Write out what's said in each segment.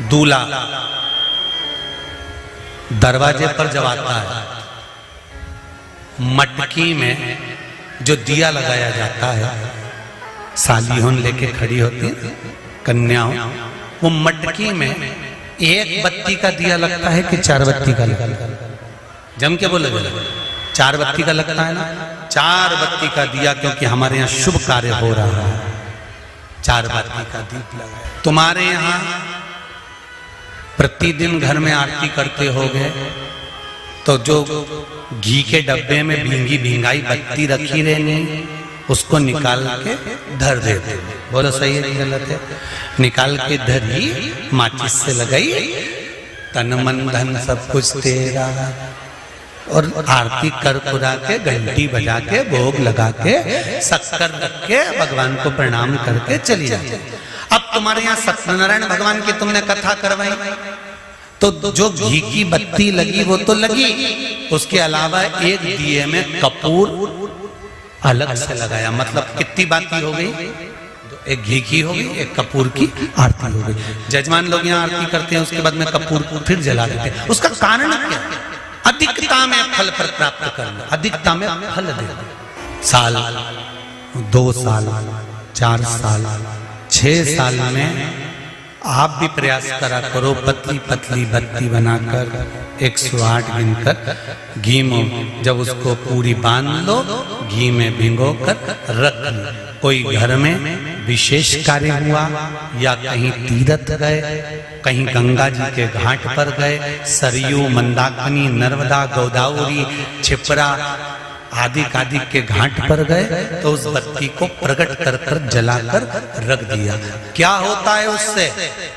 दूल्हा दरवाजे पर जब आता है, मटकी में जो दिया लगाया जाता है, सालियों लेके खड़ी होती है कन्याओं, वो मटकी में एक बत्ती का दिया लगता है कि 4 बत्ती का लगता है? जम के बोले 4 बत्ती का लगता है ना। 4 बत्ती का दिया, क्योंकि हमारे यहाँ शुभ कार्य हो रहा है, 4 बत्ती का दीप लगाया। तुम्हारे यहाँ प्रतिदिन घर में आरती करते होगे, तो जो घी के डब्बे में भींगी भींगाई बत्ती रखी रहनी, उसको निकाल के धर देते। बोलो सही है गलत है? निकाल के धरी, माचिस से लगाई, तन मन धन सब कुछ तेरा, और आरती कर पुरा के, घंटी बजा के, भोग लगा के, शक्कर रख के, भगवान को प्रणाम करके चली जाती। अब तुम्हारे यहाँ सत्यनारायण भगवान की तुमने कथा करवाई, तो जो घी की बत्ती लगी वो तो लगी, उसके अलावा एक दिए में कपूर अलग से लगाया। मतलब कितनी बाती हो गई? एक घी की हो गई, एक कपूर की आरती हो गई। जजमान लोग यहाँ आरती करते हैं, उसके बाद में कपूर को फिर जला देते हैं। उसका कारण क्या? अधिकता में फल प्राप्त करना, अधिकता में फल देना। साल, 2 साल, 4 साल, 6 साल में आप भी प्रयास करा करो, पतली पतली बत्ती बनाकर 108 गिनकर घी में जब उसको पूरी बांध लो, घी में भिगो कर रख लो। कोई घर में विशेष कार्य हुआ, या कहीं तीर्थ गए, कहीं गंगा जी के घाट पर गए, सरयू, मंदाकिनी, नर्मदा, गोदावरी, छिपरा आदि के घाट पर गए, तो उस बत्ती को प्रकट कर कर जलाकर रख दिया। क्या होता है उससे?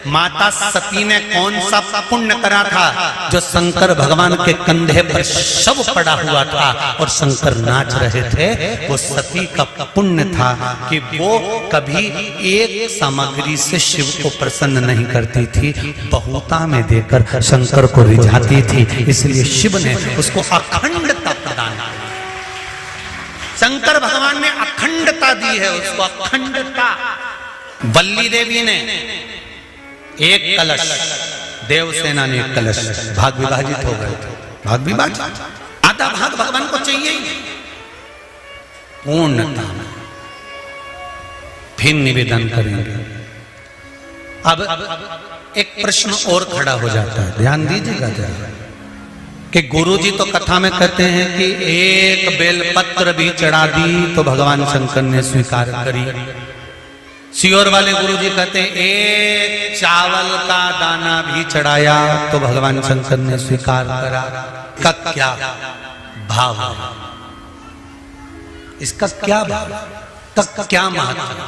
माता सती ने कौन सा पुण्य करा था? जो शंकर भगवान के कंधे पर शव पड़ा हुआ था और शंकर नाच रहे थे, वो सती का पुण्य था कि वो कभी एक सामग्री से शिव को प्रसन्न नहीं करती थी, बहुता में देकर शंकर को रिझाती थी। इसलिए शिव ने उसको अखंडता प्रदान की। शंकर भगवान ने अखंडता दी है उसको, अखंडता। वल्ली देवी ने एक कलश, देवसेना ने एक कलश, भाग विभाजित हो गए थे, भाग विभाजित, आधा भाग भगवान को चाहिए पूर्णता में। फिर निवेदन करेंगे। अब एक प्रश्न और खड़ा हो जाता है, ध्यान दीजिएगा जरा, कि गुरुजी तो कथा में कहते हैं कि एक बेलपत्र भी चढ़ा दी तो भगवान शंकर ने स्वीकार करी। सियोर वाले गुरुजी कहते हैं एक चावल का दाना भी चढ़ाया तो भगवान शंकर ने स्वीकार करा। इसका क्या भाव है? इसका क्या भाव, इसका क्या महत्व?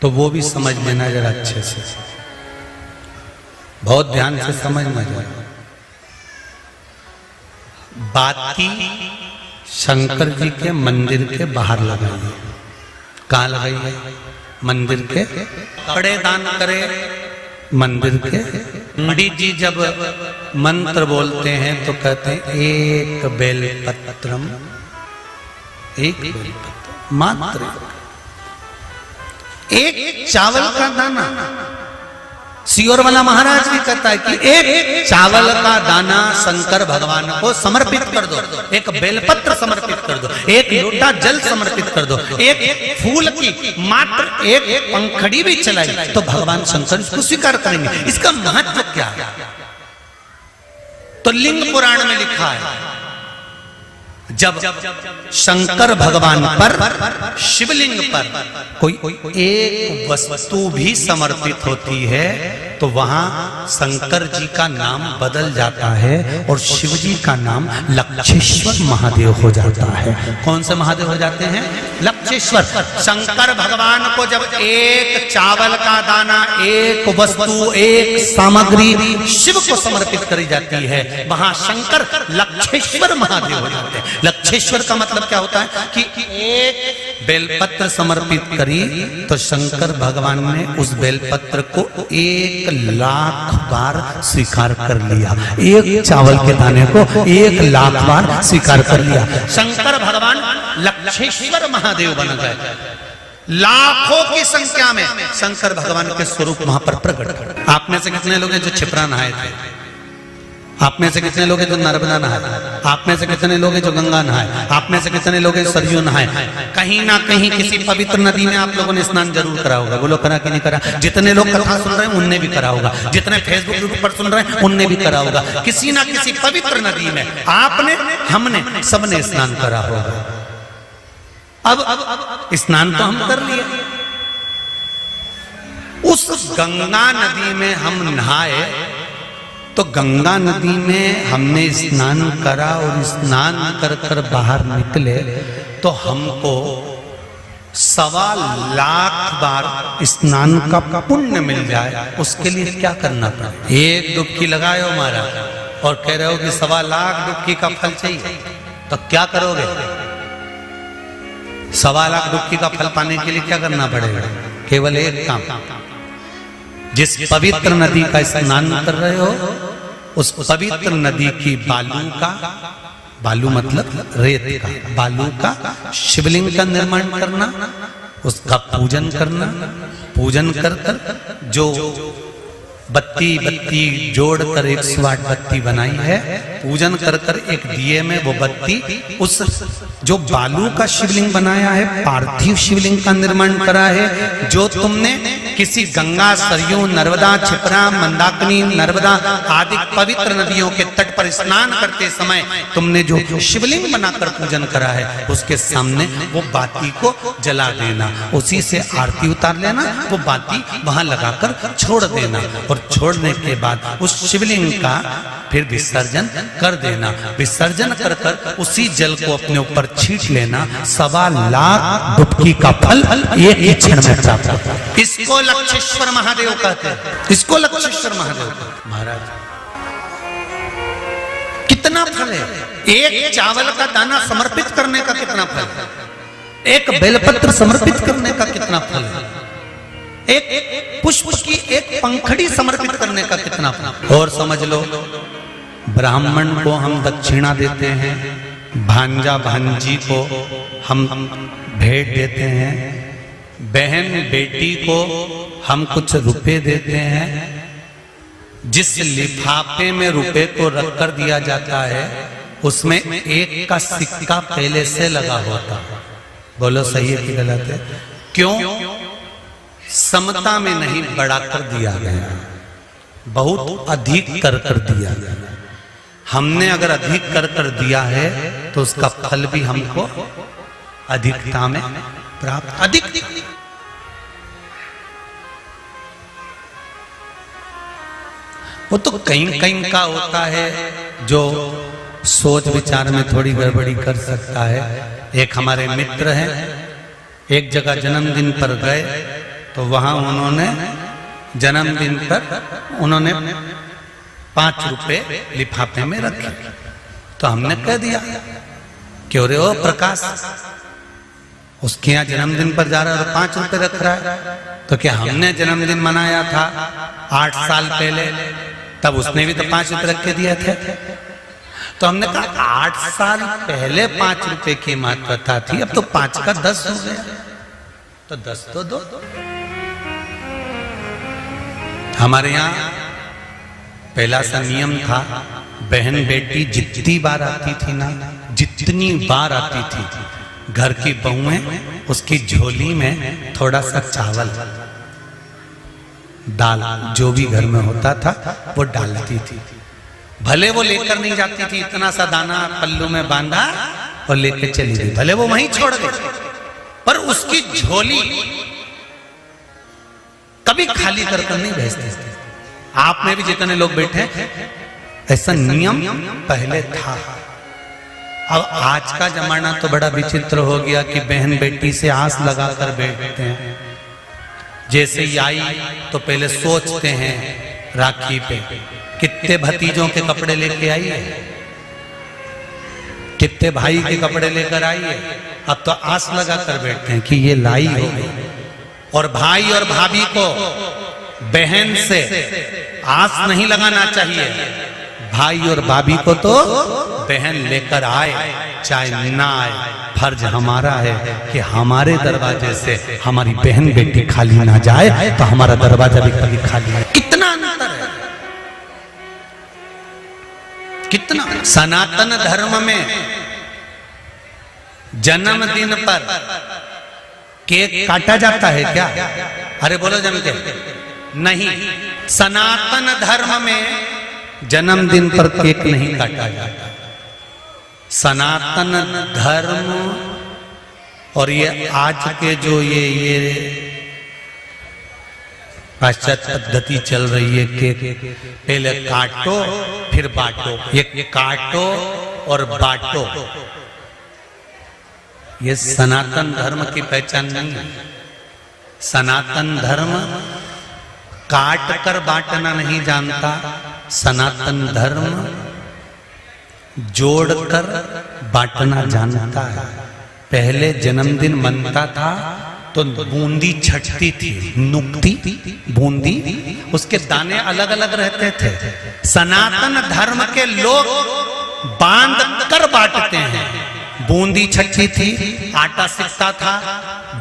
तो वो भी समझ लेना जरा अच्छे से, बहुत ध्यान से समझना जरा। बाती शंकर जी के मंदिर के बाहर लगाई है। कहाँ लगाई है? मंदिर के। कपड़े दान करे मंदिर के। पंडित जी जब मंत्र बोलते हैं तो कहते हैं एक बेलपत्रम, एक बेलपत्र मात्र, एक चावल का दाना। सियोर वाला महाराज भी कहता है कि एक चावल का दाना शंकर भगवान को समर्पित कर दो, एक बेलपत्र समर्पित कर दो, एक लोटा जल समर्पित कर दो, एक फूल की मात्र एक पंखड़ी भी चलाई तो भगवान शंकर इसको स्वीकार करेंगे। इसका महत्व क्या है? तो लिंग पुराण में लिखा है, जब शंकर भगवान पर, शिवलिंग पर कोई एक वस्तु भी समर्पित होती है तो वहां शंकर जी का नाम बदल जाता है और शिव जी का नाम लक्षेश्वर महादेव हो जाता है। कौन से महादेव हो जाते हैं? लक्षेश्वर। शंकर भगवान को जब एक चावल का दाना, एक वस्तु, एक सामग्री शिव को समर्पित करी जाती है, वहां शंकर लक्षेश्वर महादेव हो जाते हैं। लक्षेश्वर का मतलब क्या होता है कि एक बेलपत्र समर्पित करी तो शंकर भगवान ने उस बेलपत्र को 1,00,000 बार स्वीकार कर लिया। एक चावल के दाने को 1,00,000 बार स्वीकार कर लिया। शंकर भगवान लक्षेश्वर महादेव बन गए। लाखों की संख्या में शंकर भगवान के स्वरूप वहां पर प्रकट। आप में से कितने लोग हैं जो क्षिप्रा नहाए थे? आप में से कितने लोग हैं जो नर्मदा नहाए? आप में से कितने लोग हैं जो गंगा नहाए? आप में से कितने लोग हैं सरयू नहाए? कहीं ना कहीं किसी पवित्र नदी में आप लोगों ने स्नान जरूर करा होगा। बोलो करा कि नहीं करा? जितने लोग कथा सुन रहे हैं उनने भी करा होगा, जितने फेसबुक पर सुन रहे हैं उनने भी करा होगा। किसी ना किसी पवित्र नदी में आपने, हमने, सबने स्नान करा होगा। अब स्नान तो हम कर लिए, उस गंगा नदी में हम नहाए, तो गंगा नदी में हमने स्नान करा और स्नान कर कर बाहर निकले तो हमको 1.25 लाख बार स्नान का पुण्य मिल जाए। उसके लिए क्या करना पड़े? एक डुबकी लगाए हो महाराज और कह रहे हो कि 1.25 लाख डुबकी का फल चाहिए, तो क्या करोगे? 1.25 लाख डुबकी का फल पाने के लिए क्या करना पड़ेगा? केवल एक काम, जिस पवित्र नदी का स्नान कर रहे हो उस पवित्र नदी की बालू का, बालू मतलब रेत का, बालू का शिवलिंग का निर्माण करना, उसका पूजन करना, पूजन कर कर जो बत्ती जोड़कर 108 बत्ती बनाई है, पूजन कर कर एक दिए में वो बत्ती, उस जो बालू का शिवलिंग बनाया है, पार्थिव शिवलिंग का निर्माण करा है, जो तुमने किसी गंगा, सरयू, नर्मदा, क्षिप्रा, मंदाकिनी, नर्मदा आदि पवित्र नदियों के तट पर स्नान करते समय तुमने जो शिवलिंग बनाकर पूजन करा है, उसके सामने वो बाती को जला देना, उसी से आरती उतार लेना, वो बाती वहां लगाकर छोड़ देना और छोड़ने के बाद उस शिवलिंग का फिर विसर्जन कर देना। विसर्जन कर कर उसी जल को अपने ऊपर छींट लेना। 1.25 लाख डुबकी का फल एक ही क्षण में प्राप्त होता है। इसको लक्षेश्वर महादेव कहते हैं, इसको लक्षेश्वर महादेव कहते हैं। महाराज कितना फल है? एक चावल का दाना समर्पित करने का कितना फल है? एक बेलपत्र समर्पित करने का कितना फल है? एक पुष्प की एक पंखड़ी समर्पित करने का कितना फल? और समझ लो, ब्राह्मण को हम दक्षिणा देते हैं, भांजा भांजी को हम भेंट देते हैं, बहन बेटी को हम कुछ रुपए देते हैं। जिस लिफाफे में रुपए को रख कर दिया जाता है उसमें एक का सिक्का पहले से लगा होता है। बोलो सही है कि गलत है? क्यों? समता में नहीं, बढ़ाकर दिया गया, बहुत अधिक कर कर दिया गया। हमने अगर अधिक कर कर दिया है तो उसका फल भी हमको अधिकता में प्राप्त। अधिक वो तो कहीं कहीं का होता है जो सोच विचार में थोड़ी गड़बड़ी कर सकता है। एक हमारे मित्र हैं, एक जगह जन्मदिन पर गए तो वहां उन्होंने जन्मदिन पर उन्होंने 5 रुपए लिफाफे में रखे। तो हमने कह दिया, क्यों रे ओ प्रकाश, उसके यहाँ जन्मदिन पर जा रहा है और 5 रुपए रख रहा है? तो क्या हमने जन्मदिन मनाया था 8 साल पहले, तब उसने भी तो 5 रुपए रख के दिए थे। तो हमने कहा 8 साल पहले 5 रुपए की महत्वता थी, अब तो 5 का 10 हो गया, तो 10 तो दो। हमारे यहाँ पहला सा नियम था, बहन बेटी जितनी बार आती थी ना, जितनी बार आती थी, घर की बहुएं उसकी झोली में थोड़ा सा चावल, दाल, जो भी घर में होता था वो डालती थी। भले वो लेकर नहीं जाती थी, इतना सा दाना पल्लू में बांधा और लेकर चली गई, भले वो वहीं छोड़ गई, पर उसकी झोली कभी खाली कर नहीं भेजते थे। आप में भी जितने लोग बैठे, ऐसा नियम पहले था। अब आज का जमाना तो बड़ा विचित्र हो गया कि बहन बेटी से आस लगाकर बैठते हैं। जैसे ही आई तो पहले सोचते हैं राखी पे कितने भतीजों के कपड़े लेके आई है, कितने भाई के कपड़े लेकर आई है। अब तो आस लगाकर बैठते हैं कि ये लाई होगी। और भाई और भाभी को बहन से आस नहीं लगाना चाहिए, भाई और भाभी को तो बहन लेकर आए चाहे ना आए, फर्ज हमारा है कि हमारे दरवाजे से हमारी बहन बेटी खाली ना जाए, तो हमारा दरवाजा भी कभी खाली है। कितना अंतर है, कितना। सनातन धर्म में जन्मदिन पर केक काटा जाता है क्या? अरे बोलो जमके, नहीं। सनातन धर्म में जन्मदिन पर केक नहीं काटा जाता। सनातन धर्म और ये आज के जो ये पाश्चात्य पद्धति चल रही है कि पहले काटो फिर बांटो, ये काटो और बांटो, ये सनातन धर्म की पहचान नहीं है। सनातन धर्म काट कर बांटना नहीं जानता, सनातन धर्म जोड़कर बांटना जानता है। पहले जन्मदिन मनता था तो बूंदी छटती थी, नुकती बूंदी, उसके दाने अलग अलग रहते थे। सनातन धर्म के लोग बांध कर बांटते हैं। बूंदी छटती थी, आटा सिकता था,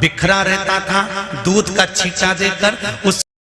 बिखरा रहता था, दूध का छींटा देकर उस